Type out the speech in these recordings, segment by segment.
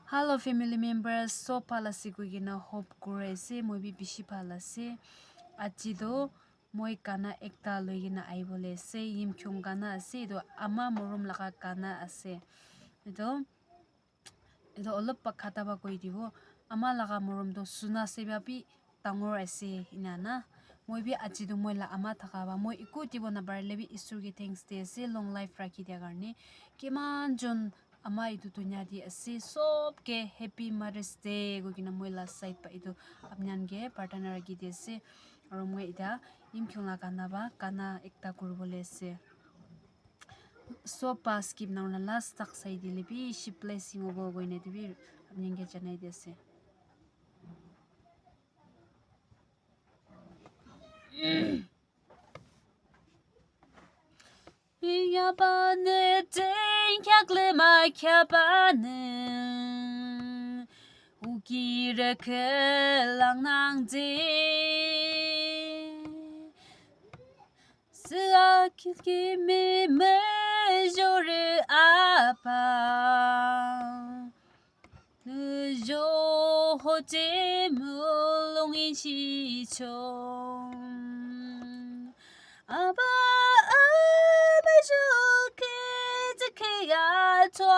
Hello family members, so palasi ko gina hope kure se moi bi bishi palasi ajido moi kana ekta loigina aibole se yim kyung kana ase do ama morum laka kana ase edo olop pakhata ba koi dibo ama laga morum do suna se ba bi tangor ase inana moi bi ajido moi la ama thaka ba moi iku dibo na bar lebi isur gi thanks de se long life rakhi dia garni kiman jon ama itu dunya di ase sob ke happy mother's day go gina moi la side pa itu apnyan ge partner gi de se aro moi ida im kyung la kana ba kana ekta kurbole se so pas skip na na last tak sai di lebi shi blessing obo go ine dibi apnyan ge janai de se 야바네 땡캬글레마 캬바네 우기르 클랑낭지 스아키키미 메조르 아파 느조 호지 물롱이 시총 아바 아메주케즈케가 좋아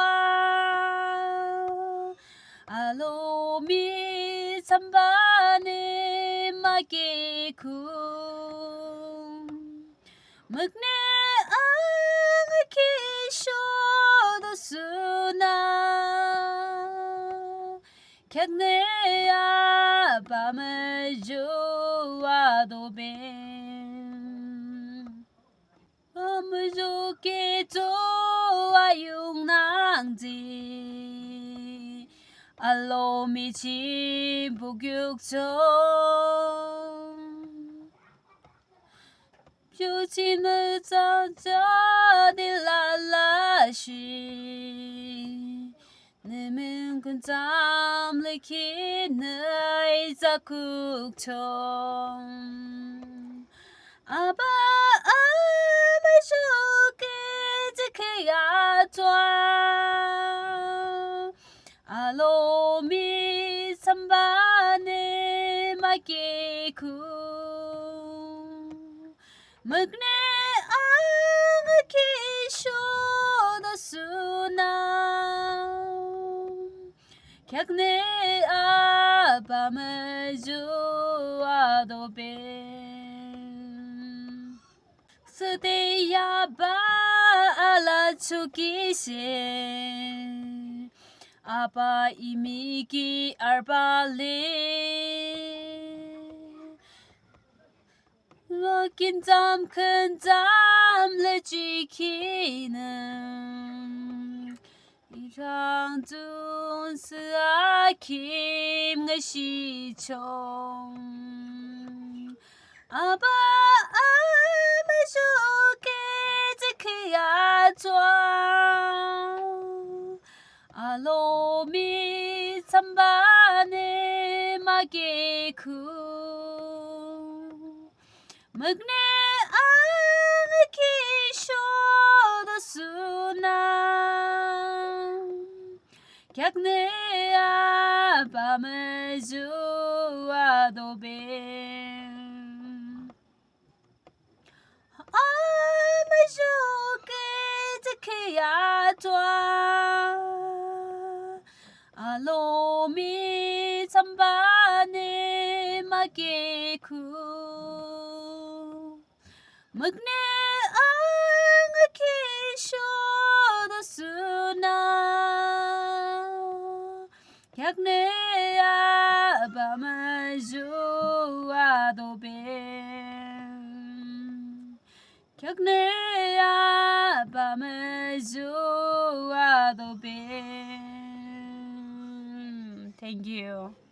알로미 삼바네 마게쿠 먹네 아메키쇼도 수나 캔네야 밤을 좋아도 아무 좋게 좋아 용낭지 알로미치 복육정 표지는 짜짜딜랄라시 내면 근잠 레키는 자국청 아바 아메주케즈케야 좋아 알로미 삼바네 마게쿠 먹네 아메키쇼도 수나 객네 아밤을 주와도 뱀 스데야 바알라 추기시 아바 이미기 알발레 긴잠 큰잠 레지키는 이랑준 스아킴 의시총 아바 아메주케즈케야 좋아 알로미 삼바네 마게쿠 먹네 아메키쇼도 수나 객네야 밤을 주와도 뱀 아메주케즈케야 좋아 알로미 삼바네 마게쿠 먹네 아메키쇼도 수나 객네야 밤을 주와도 뱀 객네야 밤을 주와도 뱀 Thank you.